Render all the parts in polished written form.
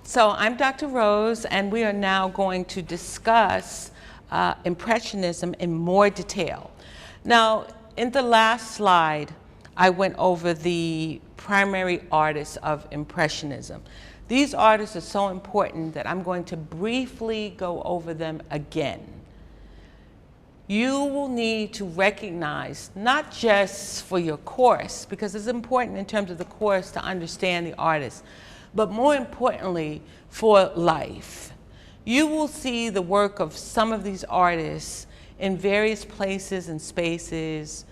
So I'm Dr. Rose, and we are now going to discuss Impressionism in more detail. Now, in the last slide, I went over the primary artists of Impressionism. These artists are so important that I'm going to briefly go over them again. You will need to recognize, not just for your course, because it's important in terms of the course to understand the artist, but more importantly, for life. You will see the work of some of these artists in various places and spaces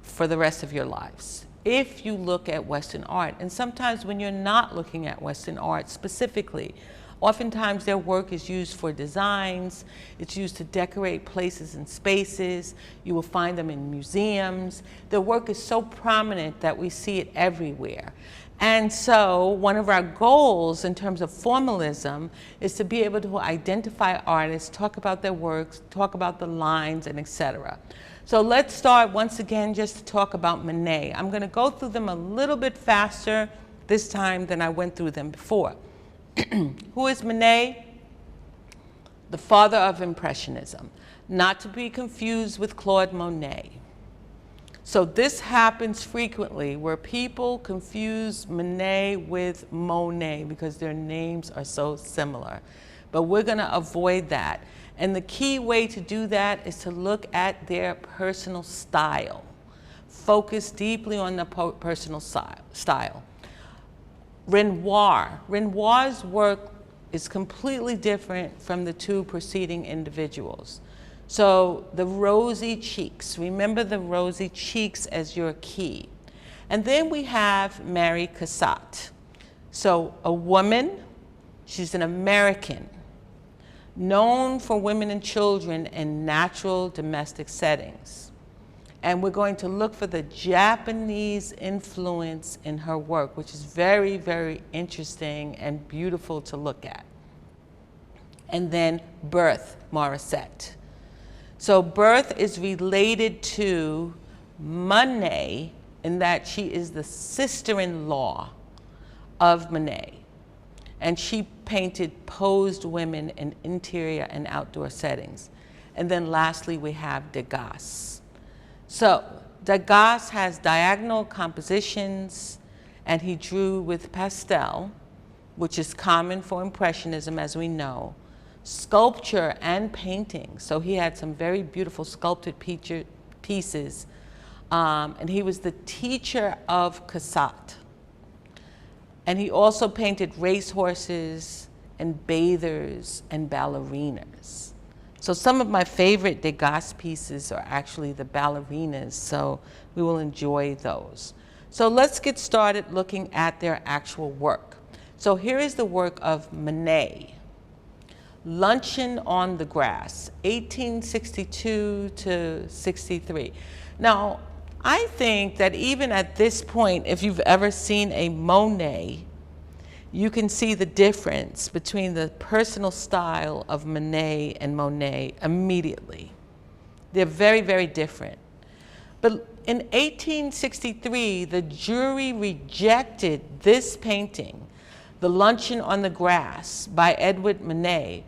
for the rest of your lives, if you look at Western art. And sometimes when you're not looking at Western art specifically, oftentimes their work is used for designs, it's used to decorate places and spaces. You will find them in museums. Their work is so prominent that we see it everywhere. And so one of our goals in terms of formalism is to be able to identify artists, talk about their works, talk about the lines, and etc. So let's start once again just to talk about Monet. I'm going to go through them a little bit faster this time than I went through them before. Who is Monet? The father of Impressionism, not to be confused with Claude Monet. So this happens frequently where people confuse Monet with Monet because their names are so similar. But we're going to avoid that. And the key way to do that is to look at their personal style. Focus deeply on the personal style. Renoir's work is completely different from the two preceding individuals. So the rosy cheeks, remember the rosy cheeks as your key. And then we have Mary Cassatt. So a woman, she's an American, known for women and children in natural domestic settings. And we're going to look for the Japanese influence in her work, which is very, very interesting and beautiful to look at. And then Berthe Morisset. So Berthe is related to Monet in that she is the sister-in-law of Monet. And she painted posed women in interior and outdoor settings. And then lastly, we have Degas. So Degas has diagonal compositions, and he drew with pastel, which is common for Impressionism, as we know, sculpture and painting. So he had some very beautiful sculpted pieces, and he was the teacher of Cassatt. And he also painted racehorses and bathers and ballerinas. So some of my favorite Degas pieces are actually the ballerinas, so we will enjoy those. So let's get started looking at their actual work. So here is the work of Monet. Luncheon on the Grass, 1862 to 63. Now, I think that even at this point, if you've ever seen a Monet, you can see the difference between the personal style of Monet and Monet immediately. They're very, very different. But in 1863, the jury rejected this painting, The Luncheon on the Grass by Edward Monet,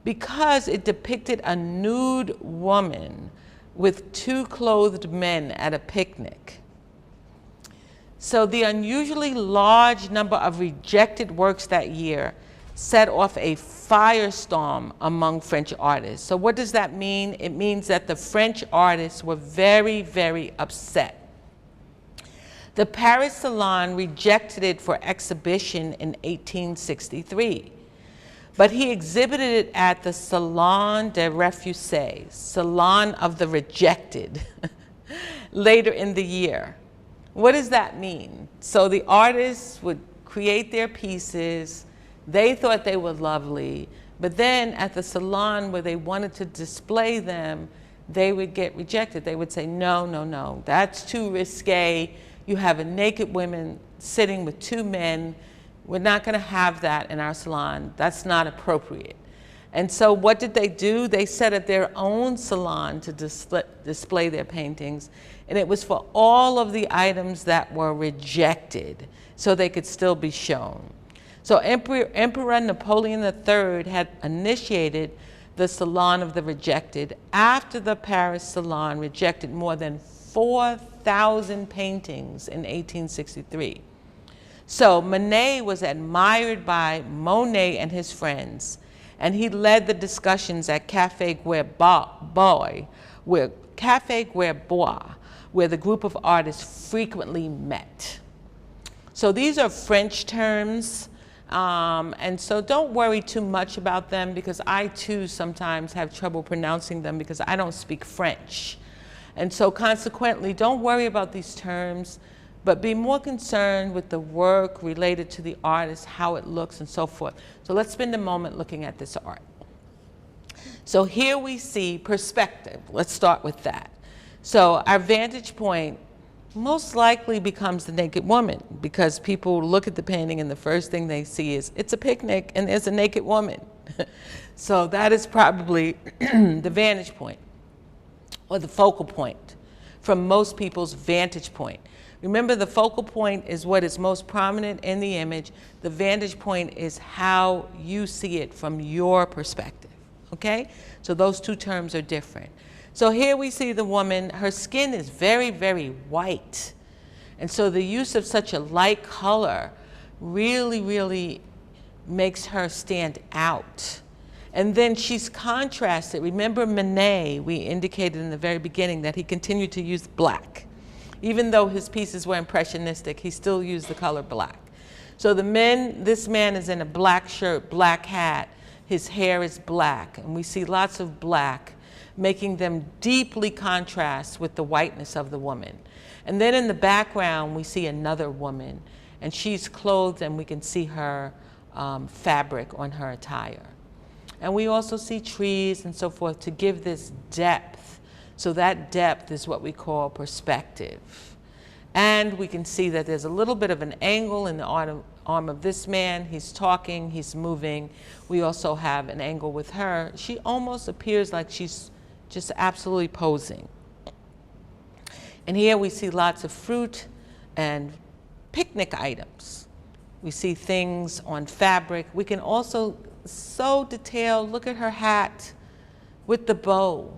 because it depicted a nude woman with two clothed men at a picnic. So the unusually large number of rejected works that year set off a firestorm among French artists. So what does that mean? It means that the French artists were very, very upset. The Paris Salon rejected it for exhibition in 1863. But he exhibited it at the Salon des Refusés, Salon of the Rejected, later in the year. What does that mean? So the artists would create their pieces, they thought they were lovely, but then at the salon where they wanted to display them, they would get rejected. They would say, no, no, no, that's too risque. You have a naked woman sitting with two men. We're not going to have that in our salon. That's not appropriate. And so what did they do? They set up their own salon to display their paintings, and it was for all of the items that were rejected so they could still be shown. So Emperor Napoleon III had initiated the Salon of the Rejected after the Paris Salon rejected more than 4,000 paintings in 1863. So Manet was admired by Monet and his friends, and he led the discussions at Café Guerbois, where the group of artists frequently met. So these are French terms, and so don't worry too much about them, because I too sometimes have trouble pronouncing them because I don't speak French. And so consequently, don't worry about these terms, but be more concerned with the work related to the artist, how it looks, and so forth. So let's spend a moment looking at this art. So here we see perspective. Let's start with that. So our vantage point most likely becomes the naked woman, because people look at the painting and the first thing they see is it's a picnic and there's a naked woman. So that is probably the vantage point, or the focal point from most people's vantage point. Remember, the focal point is what is most prominent in the image. The vantage point is how you see it from your perspective, okay? So those two terms are different. So here we see the woman, her skin is very, very white. And so the use of such a light color really, really makes her stand out. And then she's contrasted. Remember Manet, we indicated in the very beginning that he continued to use black. Even though his pieces were impressionistic, he still used the color black. So this man is in a black shirt, black hat, his hair is black, and we see lots of black, making them deeply contrast with the whiteness of the woman. And then in the background, we see another woman, and she's clothed, and we can see her fabric on her attire. And we also see trees and so forth to give this depth. So that depth is what we call perspective. And we can see that there's a little bit of an angle in the arm of this man. He's talking, he's moving. We also have an angle with her. She almost appears like she's just absolutely posing. And here we see lots of fruit and picnic items. We see things on fabric. We can also so detailed, look at her hat with the bow,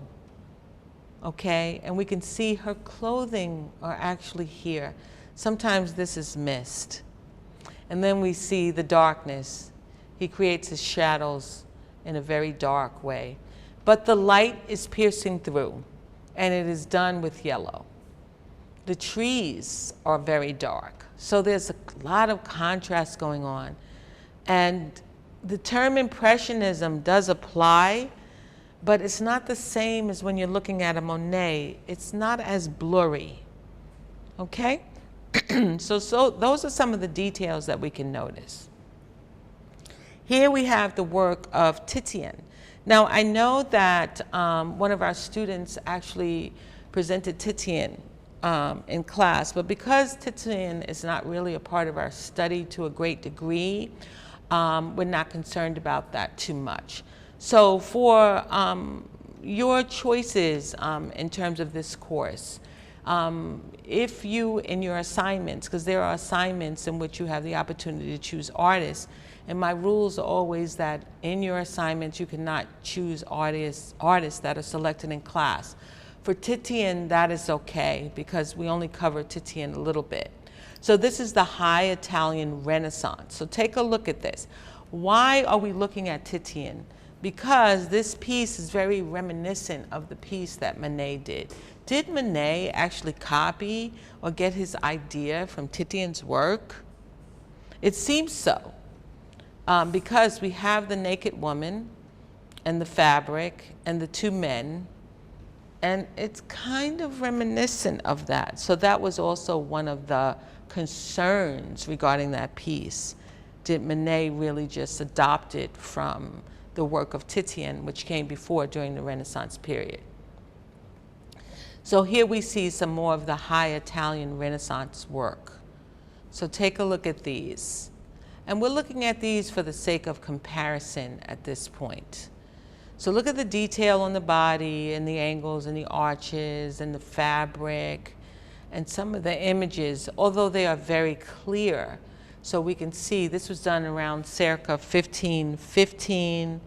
okay? And we can see her clothing are actually here. Sometimes this is missed. And then we see the darkness. He creates his shadows in a very dark way. But the light is piercing through, and it is done with yellow. The trees are very dark. So there's a lot of contrast going on. And the term impressionism does apply, but it's not the same as when you're looking at a Monet. It's not as blurry, okay? So those are some of the details that we can notice. Here we have the work of Titian. Now, I know that one of our students actually presented Titian in class, but because Titian is not really a part of our study to a great degree, we're not concerned about that too much. So for your choices in terms of this course, if you, in your assignments, because there are assignments in which you have the opportunity to choose artists, and my rules are always that in your assignments you cannot choose artists that are selected in class. For Titian, that is okay, because we only cover Titian a little bit. So this is the High Italian Renaissance. So take a look at this. Why are we looking at Titian? Because this piece is very reminiscent of the piece that Manet did. Did Manet actually copy or get his idea from Titian's work? It seems so, because we have the naked woman and the fabric and the two men, and it's kind of reminiscent of that. So that was also one of the concerns regarding that piece. Did Manet really just adopt it from the work of Titian, which came before during the Renaissance period? So here we see some more of the High Italian Renaissance work. So take a look at these. And we're looking at these for the sake of comparison at this point. So look at the detail on the body and the angles and the arches and the fabric and some of the images, although they are very clear, So we can see this was done around circa 1515,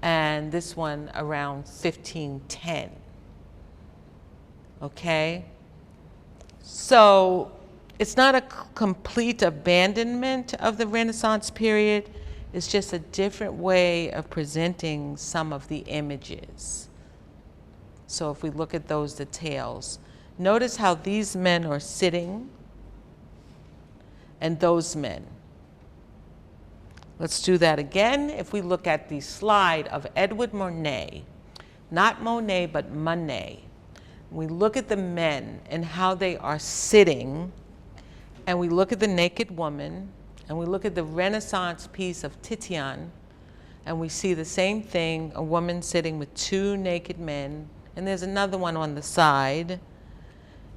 and this one around 1510. Okay? So it's not a complete abandonment of the Renaissance period. It's just a different way of presenting some of the images. So if we look at those details, notice how these men are sitting and those men. Let's do that again. If we look at the slide of Edward Monet, not Monet, but Monet, we look at the men and how they are sitting, and we look at the naked woman, and we look at the Renaissance piece of Titian, and we see the same thing, a woman sitting with two naked men, and there's another one on the side.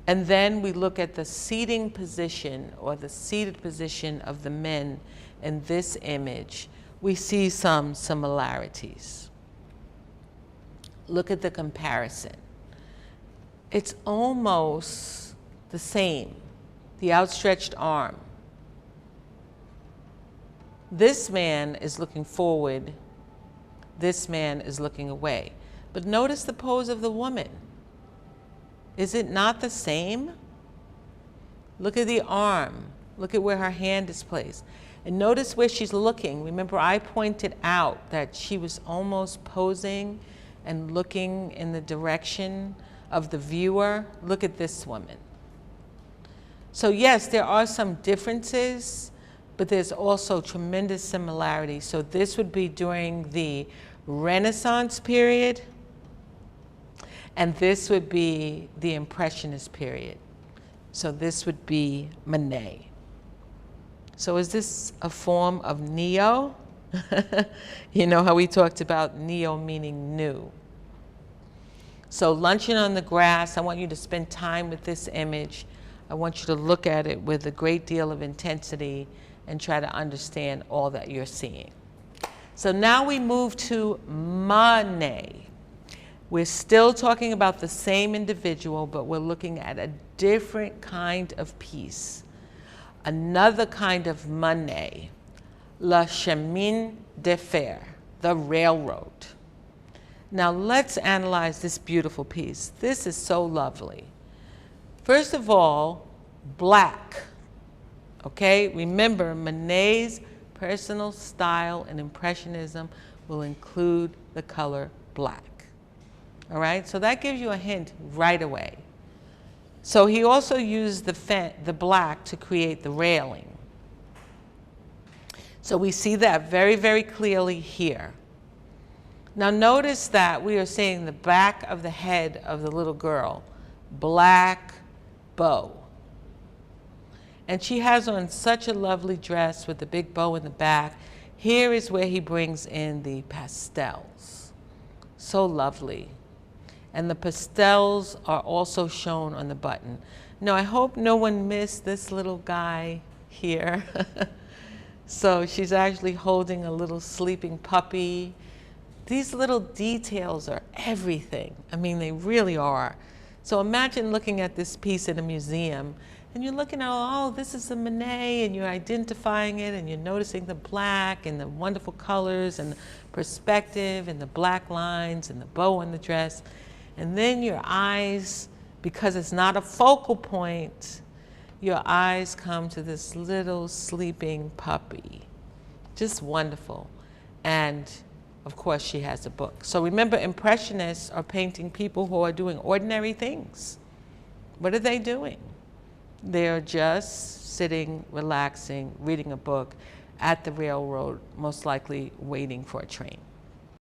And then we look at the seating position or the seated position of the men in this image. We see some similarities. Look at the comparison. It's almost the same, the outstretched arm. This man is looking forward, this man is looking away. But notice the pose of the woman. Is it not the same? Look at the arm. Look at where her hand is placed. And notice where she's looking. Remember, I pointed out that she was almost posing and looking in the direction of the viewer. Look at this woman. So yes, there are some differences, but there's also tremendous similarities. So this would be during the Renaissance period, and this would be the Impressionist period. So this would be Monet. So is this a form of neo? You know how we talked about neo meaning new. So luncheon on the grass, I want you to spend time with this image. I want you to look at it with a great deal of intensity and try to understand all that you're seeing. So now we move to Manet. We're still talking about the same individual, but we're looking at a different kind of piece. Another kind of Manet, Le Chemin de Fer, the railroad. Now let's analyze this beautiful piece. This is so lovely. First of all, black. Okay, remember Monet's personal style and impressionism will include the color black. All right, so that gives you a hint right away. So he also used the black to create the railing. So we see that very, very clearly here. Now notice that we are seeing the back of the head of the little girl, black bow. And she has on such a lovely dress with the big bow in the back. Here is where he brings in the pastels. So lovely. And the pastels are also shown on the button. Now I hope no one missed this little guy here. So she's actually holding a little sleeping puppy. These little details are everything. I mean, they really are. So imagine looking at this piece in a museum and you're looking at, oh, this is a Monet, and you're identifying it, and you're noticing the black and the wonderful colors and the perspective and the black lines and the bow on the dress. And then your eyes, because it's not a focal point, your eyes come to this little sleeping puppy. Just wonderful. And of course, she has a book. So remember, Impressionists are painting people who are doing ordinary things. What are they doing? They're just sitting, relaxing, reading a book at the railroad, most likely waiting for a train.